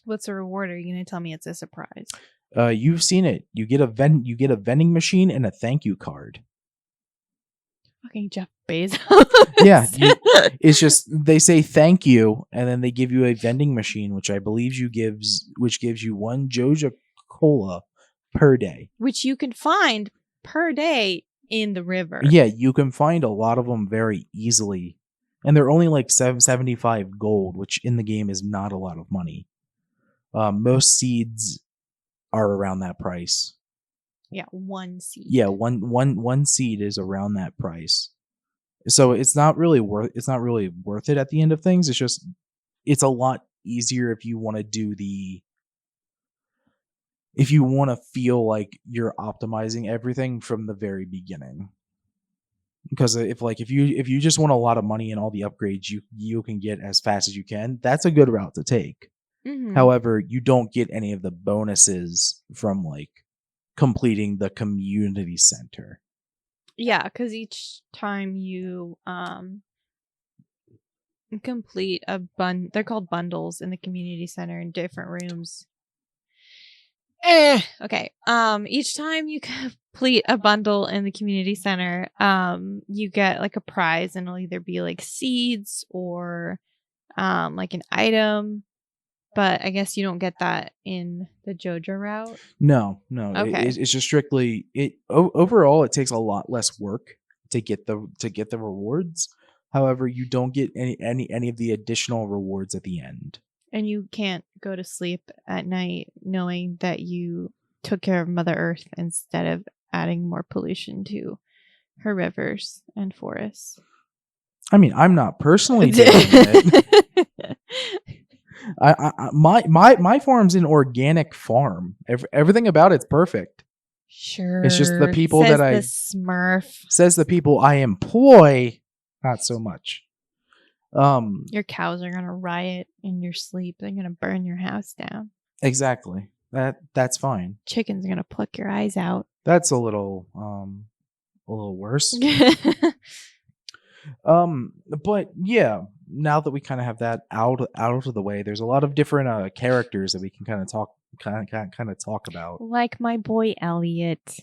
What's the reward? Are you going to tell me it's a surprise? You've seen it. You get a vending machine and a thank you card. Fucking Jeff Bezos. Yeah, it's just they say thank you, and then they give you a vending machine, which I believe gives you 1 Joja Cola per day, which you can find per day in the river. Yeah, you can find a lot of them very easily, and they're only like 75 gold, which in the game is not a lot of money. Most seeds are around that price. Yeah, 1 seed. Yeah, one seed is around that price. So it's not really worth it at the end of things. It's a lot easier if you want to feel like you're optimizing everything from the very beginning. Because if you just want a lot of money and all the upgrades you can get as fast as you can, that's a good route to take. However, you don't get any of the bonuses from like completing the community center. Yeah, because each time you complete they're called bundles in the community center in different rooms. Okay. Each time you complete a bundle in the community center, you get like a prize, and it'll either be like seeds or like an item. But I guess you don't get that in the Joja route. No. Okay. It's just strictly it. Overall, it takes a lot less work to get the rewards. However, you don't get any of the additional rewards at the end. And you can't go to sleep at night knowing that you took care of Mother Earth instead of adding more pollution to her rivers and forests. I mean, I'm not personally doing it. My farm's an organic farm. Everything about it's perfect. Sure. It's just the people says that the Smurf. says the people I employ, not so much. Your cows are gonna riot in your sleep. They're gonna burn your house down. Exactly. That's fine. Chicken's gonna pluck your eyes out. That's a little worse. But yeah, now that we kind of have that out of the way, there's a lot of different characters that we can kind of talk about. Like my boy Elliot.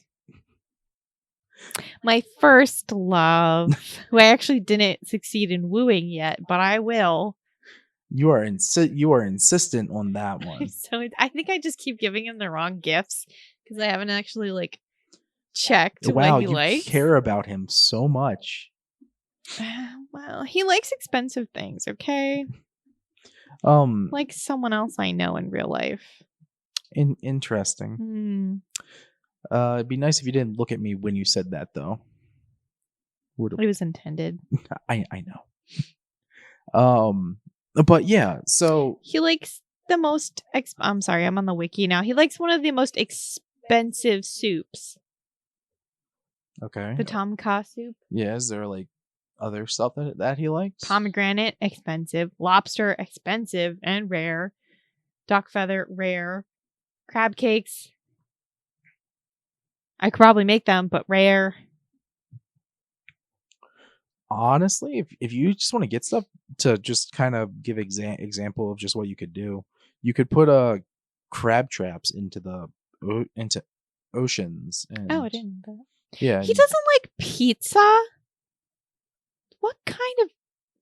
My first love, who I actually didn't succeed in wooing yet, but I will. You are insistent on that one. So I think I just keep giving him the wrong gifts because I haven't actually checked what he likes. You care about him so much. Well, he likes expensive things, okay? Like someone else I know in real life. Interesting. It'd be nice if you didn't look at me when you said that, though. It was intended. I know. But yeah, so he likes the most. I'm sorry, I'm on the wiki now. He likes one of the most expensive soups. Okay. The Tom Kha soup. Yeah, is there other stuff that he likes? Pomegranate, expensive. Lobster, expensive and rare. Duck feather, rare. Crab cakes. I could probably make them, but rare. Honestly, if you just want to get stuff to just kind of give example of just what you could do, you could put crab traps into oceans. And, I didn't know that. Yeah. He doesn't like pizza? What kind of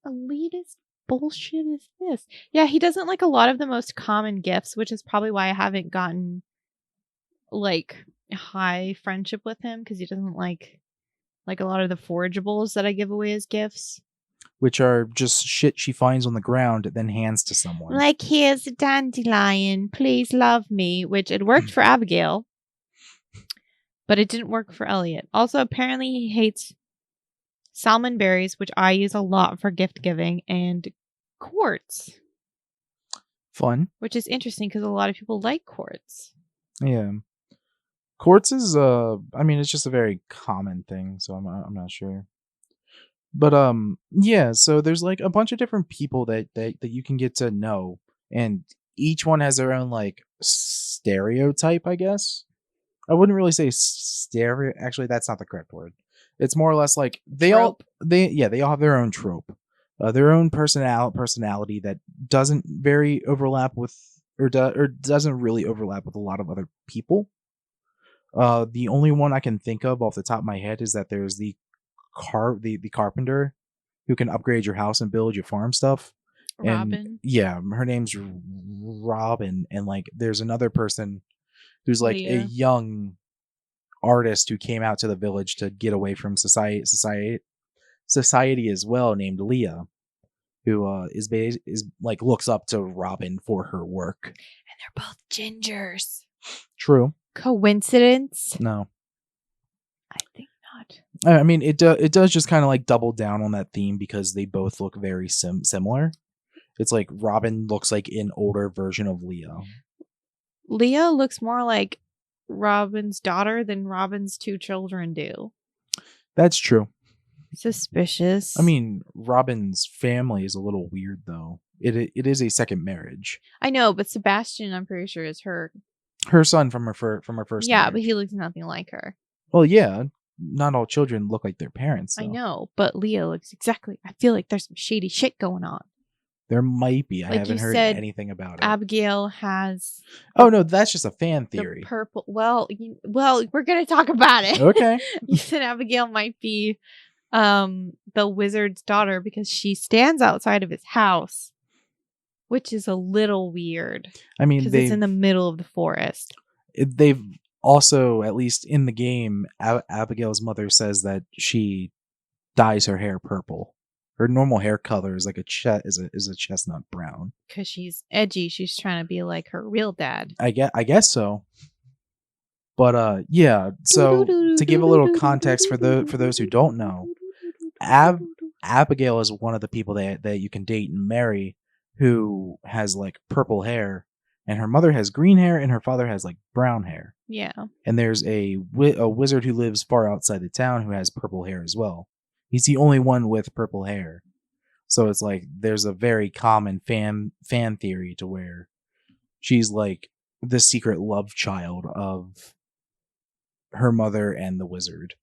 elitist bullshit is this? Yeah, he doesn't like a lot of the most common gifts, which is probably why I haven't gotten high friendship with him, because he doesn't like a lot of the forageables that I give away as gifts, which are just shit she finds on the ground and then hands to someone. Like, here's a dandelion, please love me, which it worked for Abigail, but it didn't work for Elliot. Also, apparently he hates salmon berries, which I use a lot for gift giving, and quartz. Fun. Which is interesting because a lot of people like quartz. Yeah. Quartz is it's just a very common thing, so I'm not sure. But yeah, so there's a bunch of different people that you can get to know, and each one has their own stereotype, I guess. I wouldn't really say stereo. Actually, that's not the correct word. It's more or less they all have their own trope, their own personality that doesn't very overlap with or doesn't really overlap with a lot of other people. The only one I can think of off the top of my head is that there's the carpenter who can upgrade your house and build your farm stuff. Robin. And, yeah, her name's Robin, and there's another person who's Leah. A young artist who came out to the village to get away from society as well, named Leah, who is looks up to Robin for her work. And they're both gingers. True. Coincidence? No, I think not. I mean, it does just kind of double down on that theme because they both look very similar. It's Robin looks like an older version of Leah. Leah looks more like Robin's daughter than Robin's two children do. That's true. Suspicious. I mean, Robin's family is a little weird, though. It is a second marriage. I know, but Sebastian, I'm pretty sure, is her son from her first. Yeah, marriage. but he looks nothing like her. Well, yeah, not all children look like their parents. Though. I know, but Leah looks exactly. I feel like there's some shady shit going on. There might be. I haven't heard anything about it. Abigail has. Oh no, that's just a fan theory. The purple. Well, we're gonna talk about it. Okay. You said Abigail might be, the wizard's daughter because she stands outside of his house, which is a little weird. I mean, because it's in the middle of the forest. They've also, at least in the game, Abigail's mother says that she dyes her hair purple. Her normal hair color is like a chestnut brown. Because she's edgy. She's trying to be like her real dad. I guess so. But yeah. So to give a little context for those who don't know, Abigail is one of the people that you can date and marry, who has like purple hair, and her mother has green hair, and her father has like brown hair. Yeah. And there's a wizard who lives far outside the town who has purple hair as well. He's the only one with purple hair. So it's like there's a very common fan theory to where she's like the secret love child of her mother and the wizard,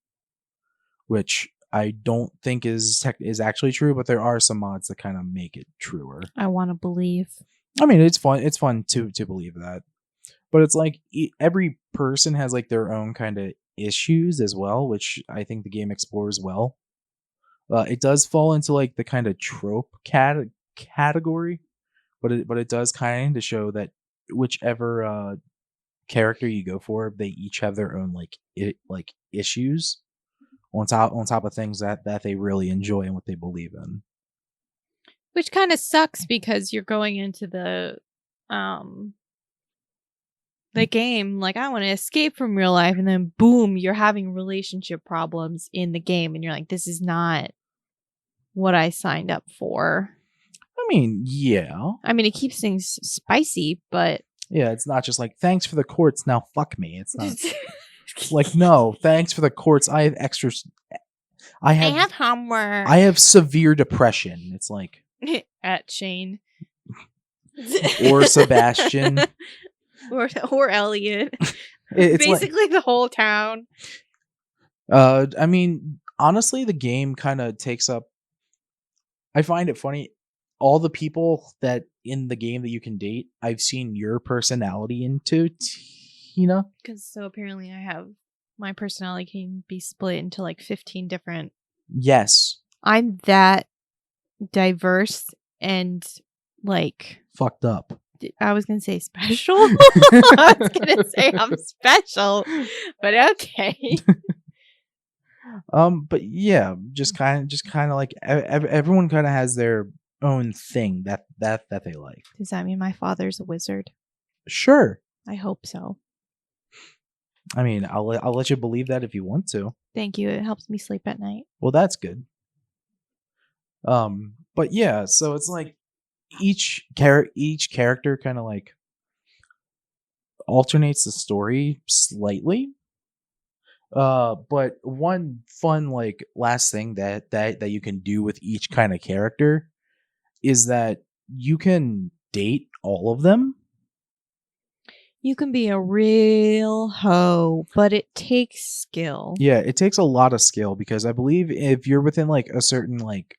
which I don't think is actually true, but there are some mods that kind of make it truer. I want to believe. I mean, it's fun. It's fun to believe that, but it's like every person has like their own kind of issues as well, which I think the game explores well. It does fall into like the kind of trope category, but it does kind of show that whichever character you go for, they each have their own like issues on top of things that they really enjoy and what they believe in. Which kind of sucks because you're going into the game like, I want to escape from real life, and then boom, you're having relationship problems in the game, and you're like, this is not what I signed up for. I mean, yeah. I mean, it keeps things spicy, but yeah, it's not just like, thanks for the quartz, now fuck me. It's not like, no, thanks for the quartz. I have extra. I have homework. I have severe depression. It's like at Shane or Sebastian or Elliot. It's basically like, the whole town. I mean, honestly, the game kind of takes up. I find it funny. All the people that in the game that you can date, I've seen your personality into, Tina. Because so apparently I have my personality can be split into like 15 different. Yes. I'm that diverse and like fucked up. I was gonna say special. I was gonna say I'm special, but okay. But yeah, just kind of like everyone kind of has their own thing that they like. Does that mean my father's a wizard? Sure. I hope so. I mean, I'll let you believe that if you want to. Thank you. It helps me sleep at night. Well, that's good. But yeah, so it's like each character kind of like alternates the story slightly. But one fun like last thing that you can do with each kind of character is that you can date all of them. You can be a real hoe, but it takes skill. Yeah, it takes a lot of skill because I believe if you're within like a certain like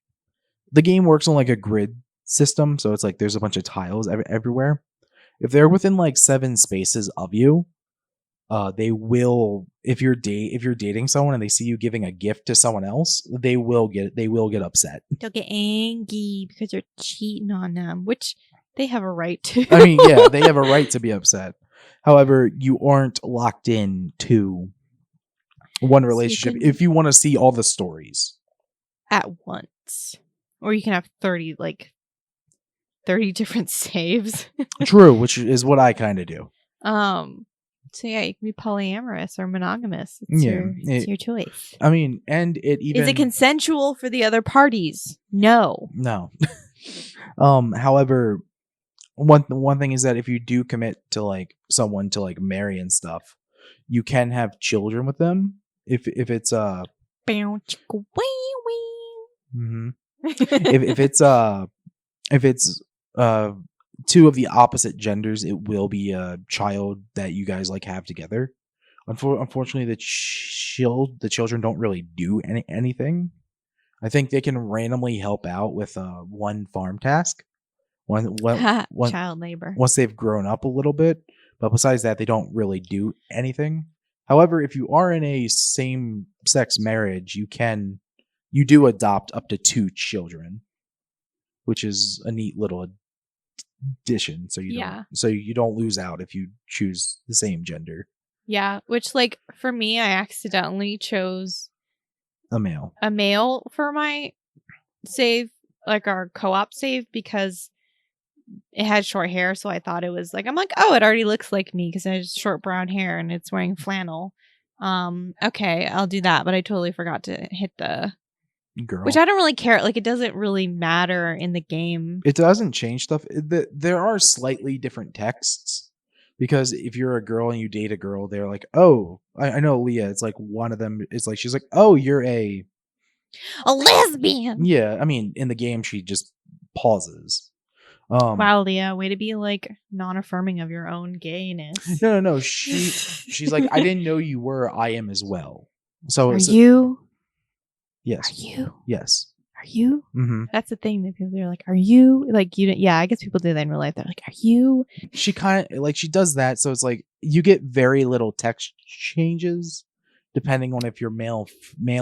the game works on like a grid system, so it's like there's a bunch of tiles everywhere. If they're within like 7 spaces of you, they will if you're dating someone and they see you giving a gift to someone else, they will get upset. They'll get angry because you're cheating on them, which they have a right to. I mean, yeah, they have a right to be upset. However, you aren't locked in to one relationship if you want to see all the stories at once. Or you can have 30 different saves. True, which is what I kind of do. So yeah, you can be polyamorous or monogamous. It's your choice. I mean, and it even is it consensual for the other parties? No. However, one thing is that if you do commit to like someone to like marry and stuff, you can have children with them if it's mm-hmm. if it's 2 of the opposite genders, it will be a child that you guys like have together. Unfortunately, the children don't really do anything. I think they can randomly help out with one farm task. One child labor once they've grown up a little bit, but besides that, they don't really do anything. However, if you are in a same-sex marriage, you do adopt up to 2 children, which is a neat little addition. So you don't lose out if you choose the same gender. Yeah, which like for me, I accidentally chose a male. a male for my save, like our co-op save, because it had short hair, so I thought it was like, I'm like, oh, it already looks like me because it has short brown hair and it's wearing flannel. Okay, I'll do that, but I totally forgot to hit the Girl. which I don't really care. Like, it doesn't really matter in the game. It doesn't change stuff. There are slightly different texts because if you're a girl and you date a girl, they're like, oh, I know Leah. It's like one of them. It's like she's like, oh, you're a lesbian. Yeah, I mean, in the game, she just pauses. Wow, Leah, way to be like non-affirming of your own gayness. No. She's like, I didn't know you were. I am as well. So are you? Yes. Are you? Yes. Are you? Mm-hmm. That's the thing that people are like, are you? Like, you? Yeah, I guess people do that in real life. They're like, are you? She kind of like she does that, so it's like you get very little text changes depending on if you're male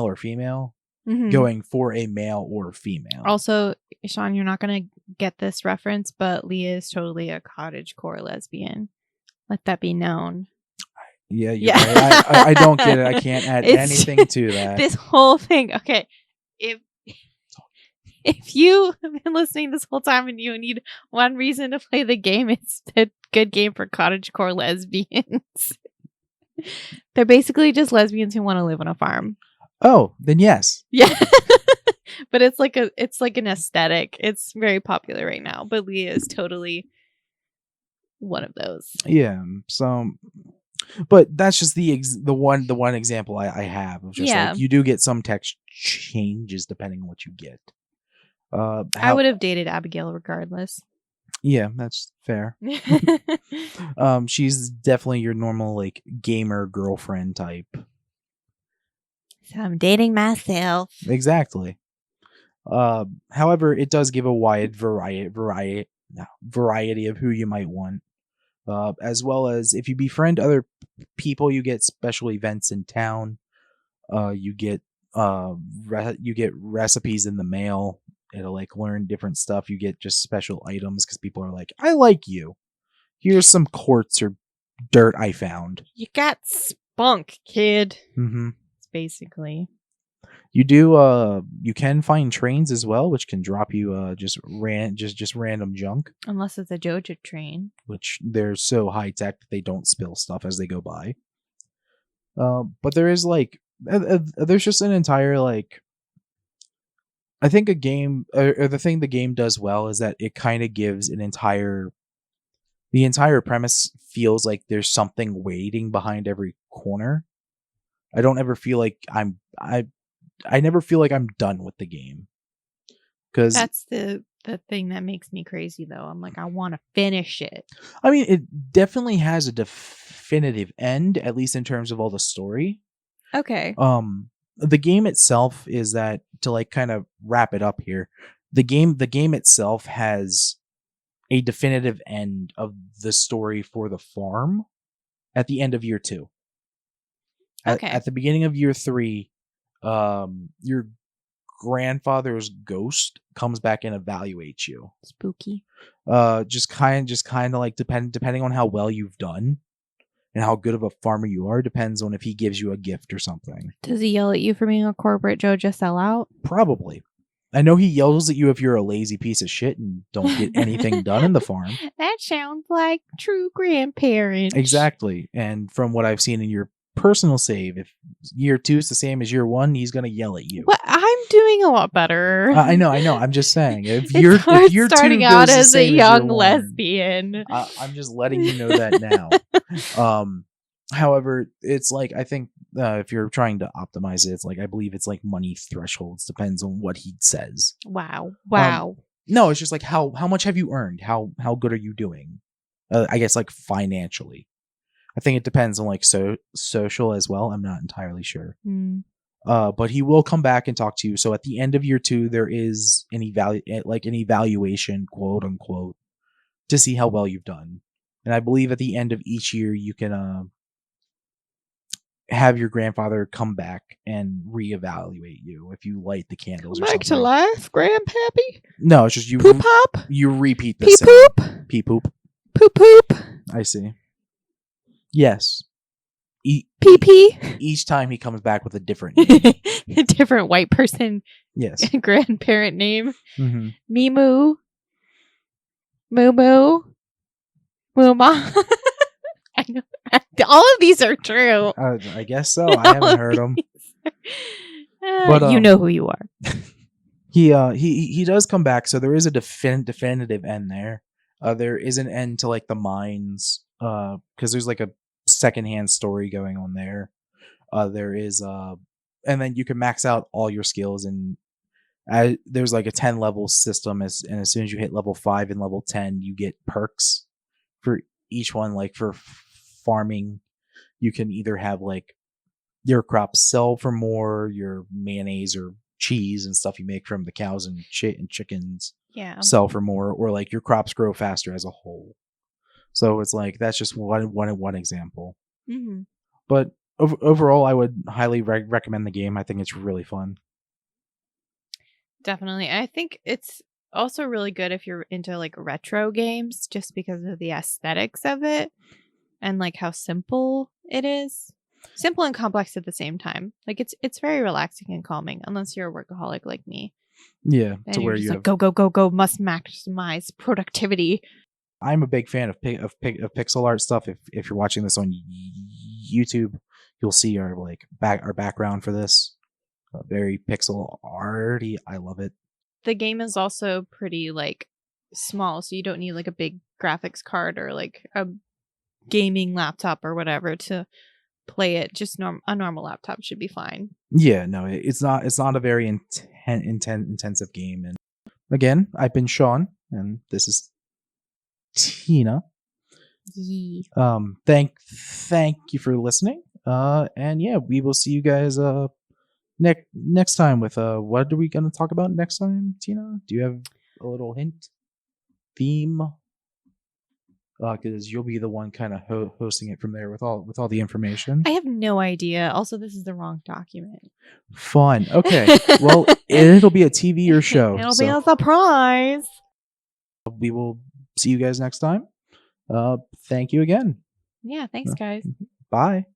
or female. Mm-hmm. Going for a male or female. Also, Sean, you're not gonna get this reference, but Leah is totally a cottagecore lesbian. Let that be known. Yeah, right. I don't get it. I can't add anything to that. This whole thing. Okay, if you have been listening this whole time and you need one reason to play the game, it's a good game for cottagecore lesbians. They're basically just lesbians who want to live on a farm. Oh, then yes. Yeah. But it's like an aesthetic. It's very popular right now. But Leah is totally one of those. Yeah. So, but that's just the one example I have of just like you do get some text changes depending on what you get. I would have dated Abigail regardless. Yeah, that's fair. She's definitely your normal like gamer girlfriend type. So I'm dating myself. Exactly. However, it does give a wide variety of who you might want. As well as if you befriend other people, you get special events in town. You get recipes in the mail. It'll like learn different stuff. You get just special items because people are like, I like you. Here's some quartz or dirt I found. You got spunk, kid. Mm-hmm. Basically. You do you can find trains as well, which can drop you just random junk. Unless it's a JoJo train. Which they're so high tech that they don't spill stuff as they go by. But there is like there's just an entire like I think a game or the thing the game does well is that it kind of gives the entire premise feels like there's something waiting behind every corner. I don't ever feel like I never feel like I'm done with the game. Cause that's the thing that makes me crazy though. I'm like, I want to finish it. I mean, it definitely has a definitive end, at least in terms of all the story. Okay. The game itself is that to like kind of wrap it up here. The game itself has a definitive end of the story for the farm at the end of year 2. Okay. At the beginning of year 3, your grandfather's ghost comes back and evaluates you. Spooky. Just kind of like depending on how well you've done and how good of a farmer you are depends on if he gives you a gift or something. Does he yell at you for being a corporate JoJo sellout? Probably. I know he yells at you if you're a lazy piece of shit and don't get anything done in the farm. That sounds like true grandparents. Exactly. And from what I've seen in your personal save, if year 2 is the same as year 1, he's gonna yell at you. Well, I'm doing a lot better. I know. I'm just saying, if you're starting out as a young lesbian, I'm just letting you know that now. However, it's like I think if you're trying to optimize it, it's like I believe it's like money thresholds depends on what he says. Wow. No, it's just like how much have you earned? How good are you doing? I guess like financially. I think it depends on like social as well. I'm not entirely sure. But he will come back and talk to you. So at the end of year 2, there is an evaluation, quote unquote, to see how well you've done. And I believe at the end of each year, you can have your grandfather come back and reevaluate you if you light the candles or something. Back to life, grandpappy? No, it's just you. Poop hop? You repeat the Pee same. poop? Pee poop. Poop poop? I see. Yes. Pee pee? Each time he comes back with a different name. different white person Yes. grandparent name. Mm-hmm. Mimu. Moo Moo. Mooma. I know. All of these are true. I guess so. I haven't heard him. But you know who you are. He does come back, so there is a definitive end there. There is an end to like the mines, because there's like a secondhand story going on there. There is and then you can max out all your skills, and there's like a 10 level system, and as soon as you hit level 5 and level 10, you get perks for each one. Like for farming, you can either have like your crops sell for more, your mayonnaise or cheese and stuff you make from the cows and chickens sell for more, or like your crops grow faster as a whole. So it's like that's just one example. Mm-hmm. But overall, I would highly recommend the game. I think it's really fun. Definitely. I think it's also really good if you're into like retro games, just because of the aesthetics of it and like how simple it is. Simple and complex at the same time. Like it's very relaxing and calming, unless you're a workaholic like me. Yeah, and to where you like, go, must maximize productivity. I'm a big fan of pixel art stuff. If you're watching this on YouTube, you'll see our background for this. Very pixel arty. I love it. The game is also pretty like small, so you don't need like a big graphics card or like a gaming laptop or whatever to play it. Just a normal laptop should be fine. Yeah, no, it's not a very intensive game. And again, I've been Sean, and this is Tina. Yeah. Thank you for listening. And yeah, we will see you guys next time with what are we gonna talk about next time, Tina? Do you have a little hint? Theme? Because you'll be the one kind of hosting it from there with all the information. I have no idea. Also, this is the wrong document. Fun. Okay. Well, it'll be a TV or show. It'll be a surprise. We will see you guys next time. Thank you again. Yeah, thanks, guys. Bye.